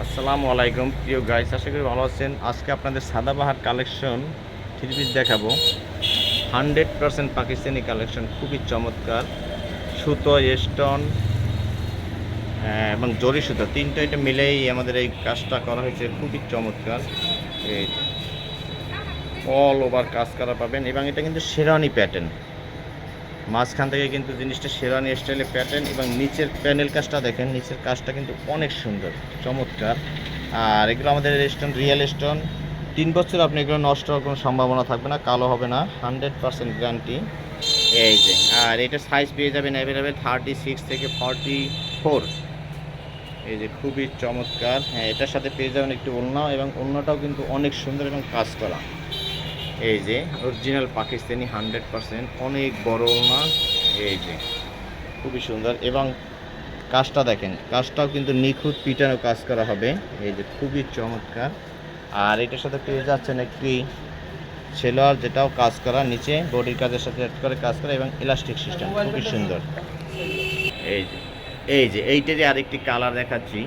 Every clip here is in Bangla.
আসসালামু আলাইকুম প্রিয় গাইস, আশা করি ভালো আছেন। আজকে আপনাদের সাদাবাহার কালেকশন থ্রি পিস দেখাবো। 100% পাকিস্তানি কালেকশন, খুবই চমৎকার। সুতো, স্টোন এবং জরি সুতো তিনটা এটা মিলেই আমাদের এই কাজটা করা হয়েছে, খুবই চমৎকার। এই অল ওভার কাজ করা পাবেন এবং এটা কিন্তু শেরওয়ানি প্যাটার্ন। মাঝখান থেকে কিন্তু জিনিসটা শেরওয়ানি স্টাইলে প্যাটার্ন এবং নিচের প্যানেল কাজটা দেখেন, নিচের কাজটা কিন্তু অনেক সুন্দর, চমৎকার। আর এগুলো আমাদের স্টোন, রিয়েল স্টোন। 3 বছর আপনি এগুলো নষ্ট হওয়ার কোনো সম্ভাবনা থাকবে না, কালো হবে না, 100% গ্যারান্টি। এই যে, আর এটা সাইজ পেয়ে যাবেন অ্যাভেলেবেল 36 থেকে 44। এই যে খুবই চমৎকার। হ্যাঁ, এটার সাথে পেয়ে যাবেন একটু ওড়না, এবং ওড়নাটাও কিন্তু অনেক সুন্দর এবং কাজ করা। এই যে অরিজিনাল পাকিস্তানি 100%, অনেক বড় ওড়না। এই যে খুবই সুন্দর, এবং কাজটা দেখেন, কাজটাও কিন্তু নিখুঁত পিটানো কাজ করা হবে। এই যে খুবই চমৎকার। আর এটার সাথে পেয়ে যাচ্ছেন একটি সেলোয়ার, যেটাও কাজ করা, নিচে বডির কাজের সাথে অ্যাড করে কাজ করা এবং ইলাস্টিক সিস্টেম, খুবই সুন্দর। এই যে এইটারই আরেকটি কালার দেখাচ্ছি,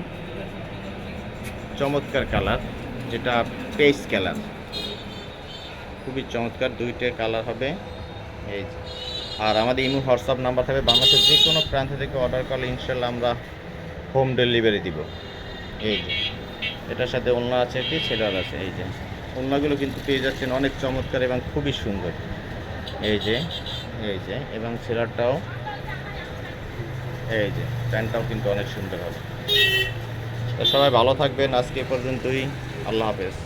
চমৎকার কালার, যেটা পেস্ট কালার, খুবই চমৎকার। দুইটা কালার হবে। এই যে, আর আমাদের ইমো হোয়াটসঅ্যাপ নাম্বার থাকবে, বাংলাদেশের যে কোনো প্রান্ত থেকে অর্ডার করলে ইনশাল্লাহ আমরা হোম ডেলিভারি দিব। এই যে এটার সাথে ওড়না আছে, একটি সেলার আছে। এই যে ওড়নাগুলো কিন্তু পেয়ে যাচ্ছেন অনেক চমৎকার এবং খুবই সুন্দর। এই যে এবং সেলারটাও, এই যে প্যান্টটাও কিন্তু অনেক সুন্দর হবে। তো সবাই ভালো থাকবেন, আজকে পর্যন্তই। আল্লাহ হাফেজ।